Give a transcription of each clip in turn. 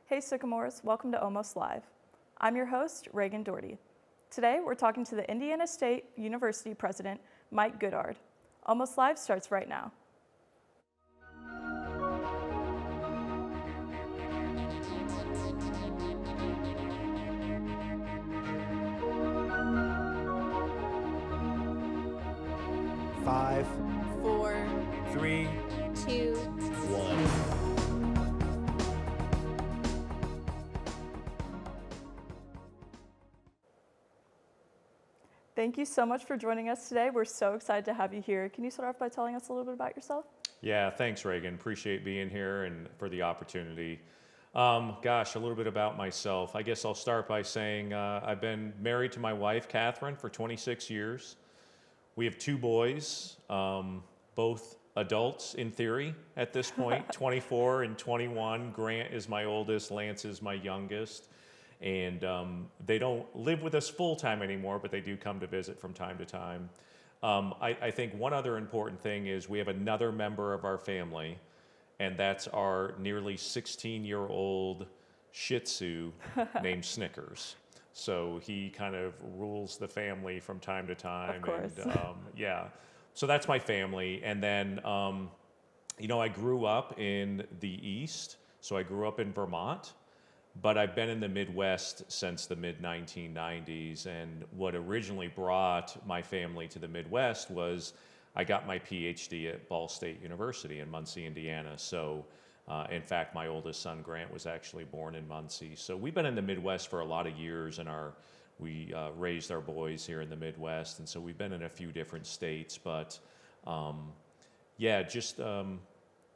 Hey Sycamores, welcome to Almost Live. I'm your host, Reagan Daugherty. Today we're talking to the Indiana State University President, Mike Godard. Almost Live starts right now. Five, 4, 3, 2, 1. Thank you so much for joining us today. We're so excited to have you here. Can you start off by telling us a little bit about yourself? Yeah, thanks, Reagan. Appreciate being here and for the opportunity. A little bit about myself. I guess I'll start by saying I've been married to my wife, Catherine, for 26 years. We have 2 boys, both adults in theory at this point, 24 and 21. Grant is my oldest, Lance is my youngest. And they don't live with us full time anymore, but they do come to visit from time to time. I think one other important thing is we have another member of our family, and that's our nearly 16-year-old Shih Tzu named Snickers. So he kind of rules the family from time to time. Of course. And so that's my family. And then, I grew up in the East, so I grew up in Vermont. But I've been in the Midwest since the mid-1990s, and what originally brought my family to the Midwest was I got my PhD at Ball State University in Muncie, Indiana. So, in fact, my oldest son, Grant, was actually born in Muncie. So we've been in the Midwest for a lot of years, and we raised our boys here in the Midwest, and so we've been in a few different states. But,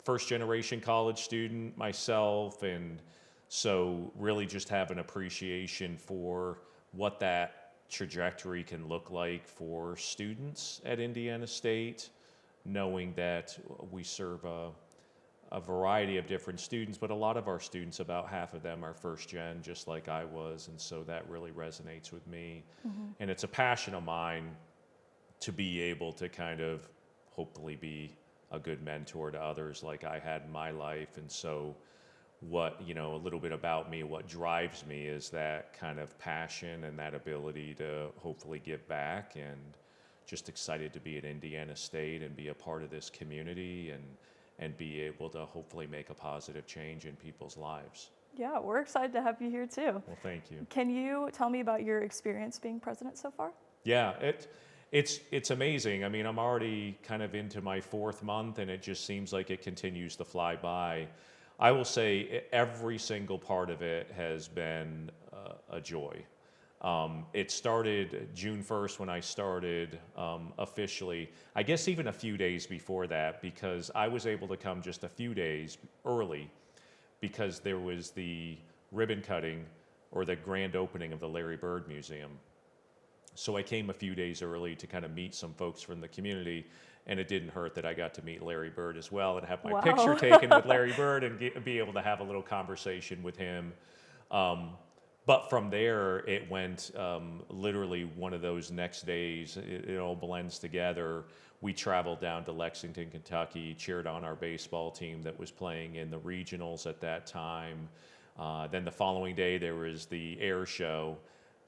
first-generation college student myself, and so really just have an appreciation for what that trajectory can look like for students at Indiana State, knowing that we serve a variety of different students, but a lot of our students, about half of them are first gen, just like I was, and so that really resonates with me. Mm-hmm. And it's a passion of mine to be able to kind of hopefully be a good mentor to others like I had in my life. And so a little bit about me, what drives me is that kind of passion and that ability to hopefully give back, and just excited to be at Indiana State and be a part of this community and be able to hopefully make a positive change in people's lives. Yeah, we're excited to have you here too. Well, thank you. Can you tell me about your experience being president so far? Yeah, it's amazing. I mean, I'm already kind of into my 4th month, and it just seems like it continues to fly by. I will say every single part of it has been a joy. It started June 1st when I started officially. I guess even a few days before that, because I was able to come just a few days early because there was the ribbon cutting or the grand opening of the Larry Bird Museum. So I came a few days early to kind of meet some folks from the community. And it didn't hurt that I got to meet Larry Bird as well and have my picture taken with Larry Bird and be able to have a little conversation with him. But from there, it went literally one of those next days. It all blends together. We traveled down to Lexington, Kentucky, cheered on our baseball team that was playing in the regionals at that time. Then the following day, there was the air show.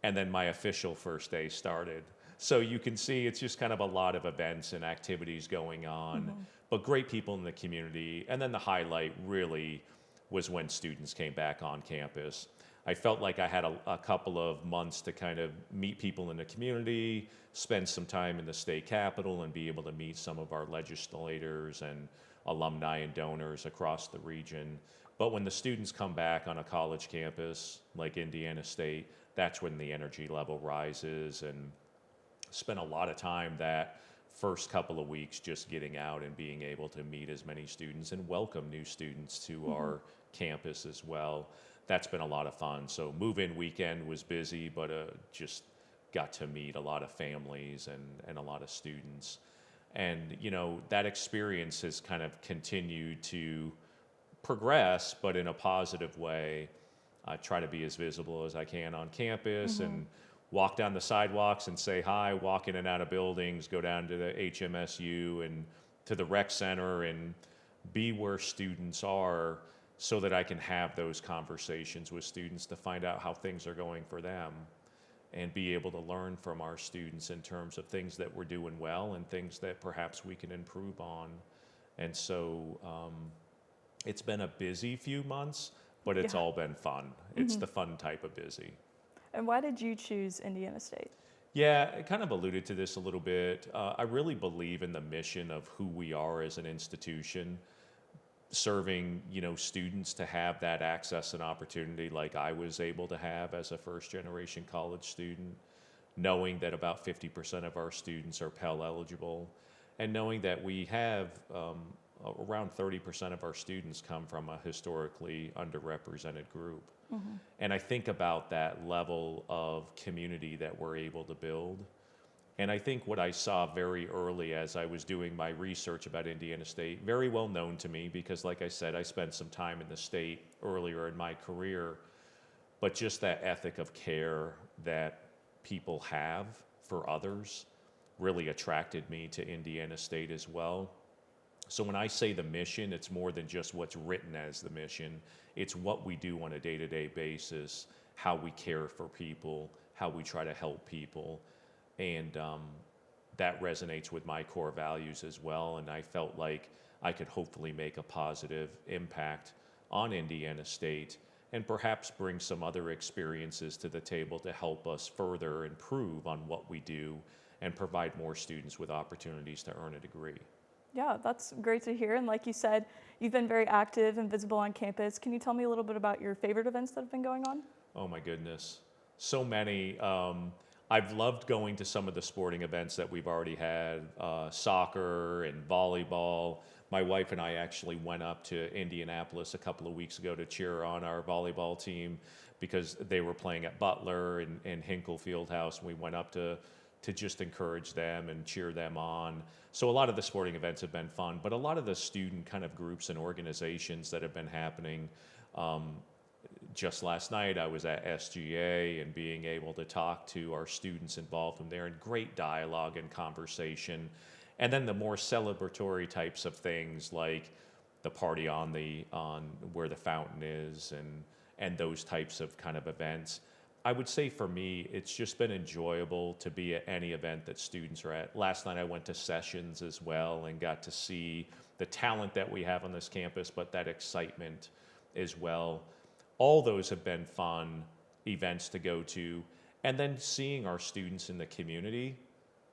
And then my official first day started. So you can see it's just kind of a lot of events and activities going on, but great people in the community. And then the highlight really was when students came back on campus. I felt like I had a couple of months to kind of meet people in the community, spend some time in the state capitol, and be able to meet some of our legislators and alumni and donors across the region. But when the students come back on a college campus like Indiana State, that's when the energy level rises, and spent a lot of time that first couple of weeks just getting out and being able to meet as many students and welcome new students to our campus as well. That's been a lot of fun. So move-in weekend was busy, but just got to meet a lot of families and a lot of students. And, that experience has kind of continued to progress, but in a positive way. I try to be as visible as I can on campus and walk down the sidewalks and say hi, walk in and out of buildings, go down to the HMSU and to the rec center and be where students are so that I can have those conversations with students to find out how things are going for them and be able to learn from our students in terms of things that we're doing well and things that perhaps we can improve on. And so it's been a busy few months, but it's all been fun. It's the fun type of busy. And why did you choose Indiana State? Yeah, I kind of alluded to this a little bit. I really believe in the mission of who we are as an institution, serving, students to have that access and opportunity like I was able to have as a first-generation college student, knowing that about 50% of our students are Pell eligible, and knowing that we have around 30% of our students come from a historically underrepresented group. And I think about that level of community that we're able to build. And I think what I saw very early as I was doing my research about Indiana State, very well known to me because, like I said, I spent some time in the state earlier in my career, but just that ethic of care that people have for others really attracted me to Indiana State as well. So when I say the mission, it's more than just what's written as the mission. It's what we do on a day-to-day basis, how we care for people, how we try to help people. And that resonates with my core values as well. And I felt like I could hopefully make a positive impact on Indiana State and perhaps bring some other experiences to the table to help us further improve on what we do and provide more students with opportunities to earn a degree. Yeah, that's great to hear. And like you said, you've been very active and visible on campus. Can you tell me a little bit about your favorite events that have been going on? Oh my goodness, so many. I've loved going to some of the sporting events that we've already had, soccer and volleyball. My wife and I actually went up to Indianapolis a couple of weeks ago to cheer on our volleyball team because they were playing at Butler and Hinkle Fieldhouse. And we went up to just encourage them and cheer them on. So a lot of the sporting events have been fun, but a lot of the student kind of groups and organizations that have been happening. Just last night, I was at SGA and being able to talk to our students involved in there and great dialogue and conversation. And then the more celebratory types of things like the party on where the fountain is and those types of kind of events. I would say for me, it's just been enjoyable to be at any event that students are at. Last night I went to Sessions as well and got to see the talent that we have on this campus, but that excitement as well. All those have been fun events to go to. And then seeing our students in the community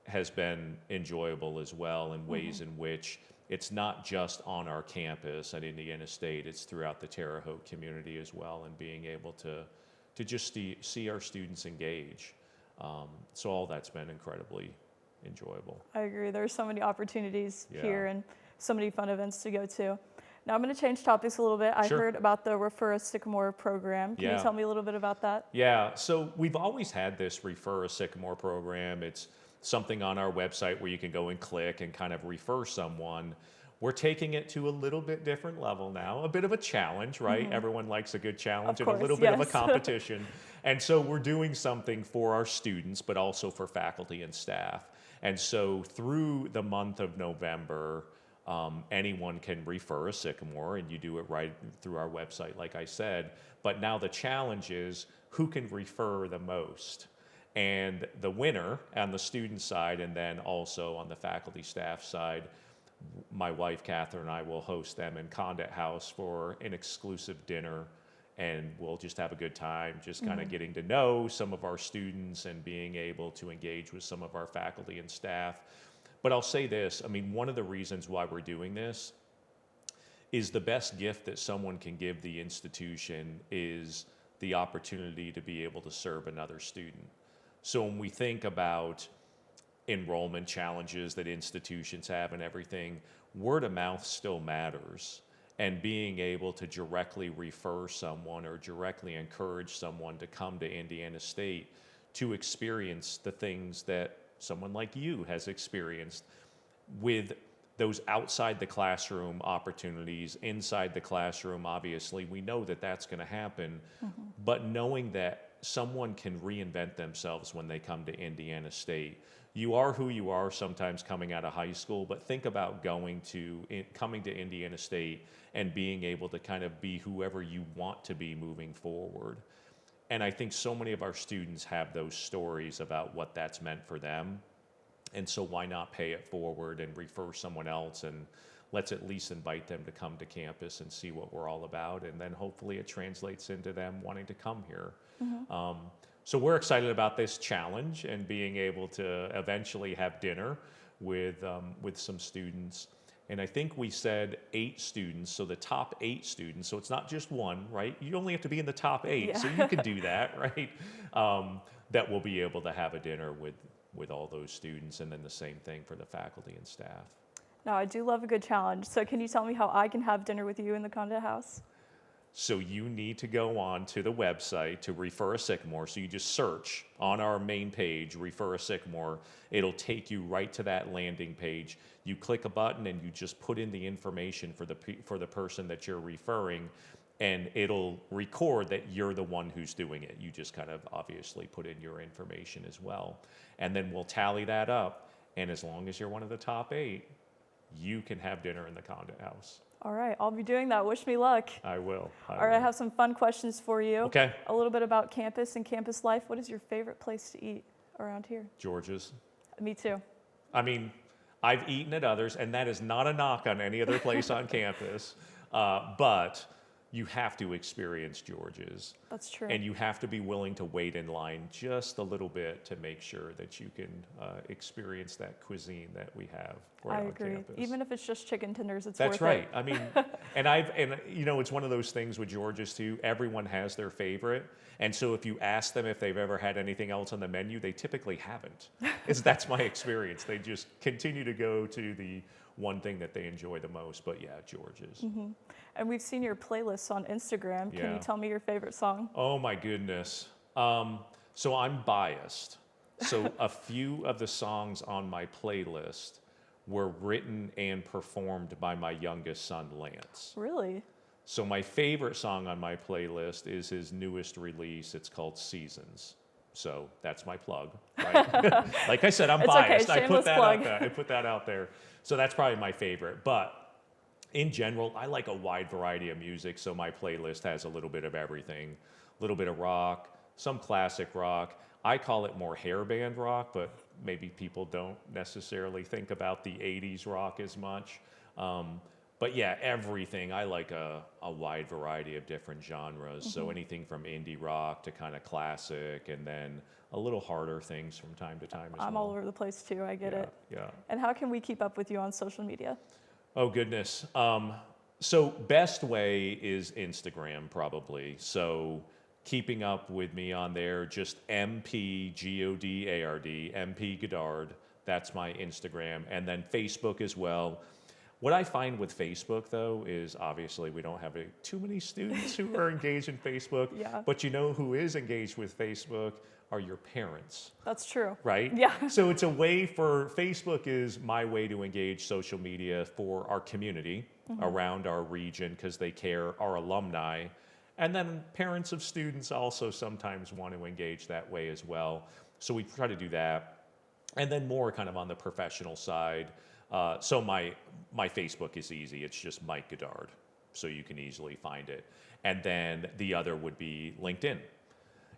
has been enjoyable as well in ways in which it's not just on our campus at Indiana State, it's throughout the Terre Haute community as well, and being able to just see our students engage. So all that's been incredibly enjoyable. I agree. There's so many opportunities here and so many fun events to go to. Now I'm going to change topics a little bit. I heard about the Refer a Sycamore program. Can you tell me a little bit about that? Yeah, so we've always had this Refer a Sycamore program. It's something on our website where you can go and click and kind of refer someone. We're taking it to a little bit different level now, a bit of a challenge, right? Everyone likes a good challenge and a little bit of a competition. And so we're doing something for our students, but also for faculty and staff. And so through the month of November, anyone can refer a Sycamore, and you do it right through our website, like I said. But now the challenge is who can refer the most? And the winner on the student side, and then also on the faculty staff side, my wife, Catherine, and I will host them in Condit House for an exclusive dinner, and we'll just have a good time, just kind of getting to know some of our students and being able to engage with some of our faculty and staff. But I'll say this, I mean, one of the reasons why we're doing this is the best gift that someone can give the institution is the opportunity to be able to serve another student. So when we think about enrollment challenges that institutions have and everything, word of mouth still matters. And being able to directly refer someone or directly encourage someone to come to Indiana State to experience the things that someone like you has experienced with those outside the classroom opportunities, inside the classroom, obviously, we know that that's going to happen, but knowing that someone can reinvent themselves when they come to Indiana State, you are who you are sometimes coming out of high school, but think about coming to Indiana State and being able to kind of be whoever you want to be moving forward. And I think so many of our students have those stories about what that's meant for them. And so why not pay it forward and refer someone else, and let's at least invite them to come to campus and see what we're all about. And then hopefully it translates into them wanting to come here. So we're excited about this challenge and being able to eventually have dinner with some students. And I think we said 8 students, so the top 8 students, so it's not just one, right? You only have to be in the top 8, Yeah. so you can do that, right? That we'll be able to have a dinner with all those students, and then the same thing for the faculty and staff. Now, I do love a good challenge. So can you tell me how I can have dinner with you in the Condit House? So you need to go on to the website to Refer a Sycamore. So you just search on our main page, Refer a Sycamore. It'll take you right to that landing page. You click a button and you just put in the information for the person that you're referring, and it'll record that you're the one who's doing it. You just kind of obviously put in your information as well. And then we'll tally that up. And as long as you're one of the top 8, you can have dinner in the Condit House. All right, I'll be doing that. Wish me luck. I will. All right, I have some fun questions for you. Okay. A little bit about campus and campus life. What is your favorite place to eat around here? George's. Me too. I mean, I've eaten at others, and that is not a knock on any other place on campus, but you have to experience George's. That's true. And you have to be willing to wait in line just a little bit to make sure that you can experience that cuisine that we have right I on agree. campus. Even if it's just chicken tenders, it's That's worth right. it. I mean, and you know, it's one of those things with George's too. Everyone has their favorite, and so if you ask them if they've ever had anything else on the menu, they typically haven't. That's my experience. They just continue to go to the one thing that they enjoy the most. But yeah, George's. And we've seen your playlists on Instagram. Can Yeah. you tell me your favorite song? Oh my goodness. So I'm biased. So a few of the songs on my playlist were written and performed by my youngest son, Lance. Really? So my favorite song on my playlist is his newest release. It's called Seasons. So that's my plug, right? Like I said, I'm It's okay, biased. I put shameless that plug. out there. I put that out there. So that's probably my favorite. But in general, I like a wide variety of music. So my playlist has a little bit of everything, a little bit of rock, some classic rock. I call it more hair band rock, but maybe people don't necessarily think about the 80s rock as much. But yeah, everything. I like a wide variety of different genres. So anything from indie rock to kind of classic, and then a little harder things from time to time as well. I'm all over the place too. I get it. Yeah. And how can we keep up with you on social media? Oh, goodness. So best way is Instagram, probably. So keeping up with me on there, just MPGODARD, MP Godard. That's my Instagram. And then Facebook as well. What I find with Facebook, though, is obviously we don't have too many students who are engaged in Facebook. Yeah. But you know who is engaged with Facebook are your parents. That's true. Right? Yeah. So it's a way Facebook is my way to engage social media for our community around our region because they care, our alumni. And then parents of students also sometimes want to engage that way as well. So we try to do that. And then more kind of on the professional side. So my Facebook is easy. It's just Mike Godard. So you can easily find it. And then the other would be LinkedIn.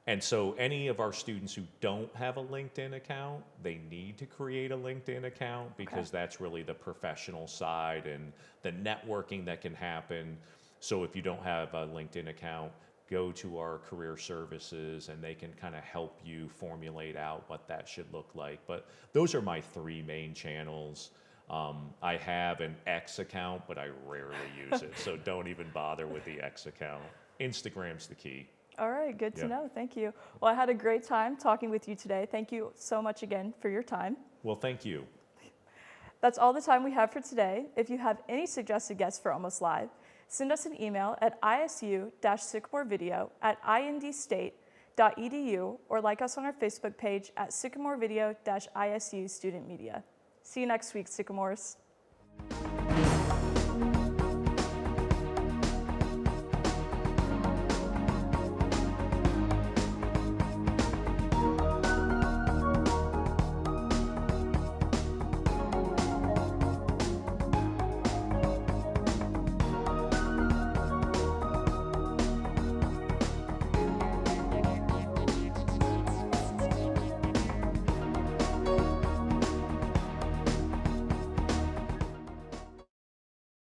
And so any of our students who don't have a LinkedIn account, they need to create a LinkedIn account because that's really the professional side and the networking that can happen. So if you don't have a LinkedIn account, go to our career services and they can kind of help you formulate out what that should look like. But those are my 3 main channels. I have an X account, but I rarely use it. So don't even bother with the X account. Instagram's the key. All right, good to Yeah. know. Thank you. Well, I had a great time talking with you today. Thank you so much again for your time. Well, thank you. That's all the time we have for today. If you have any suggested guests for Almost Live, send us an email at isu-sycamorevideo@indstate.edu or like us on our Facebook page at sycamorevideo-isu student media. See you next week, Sycamores.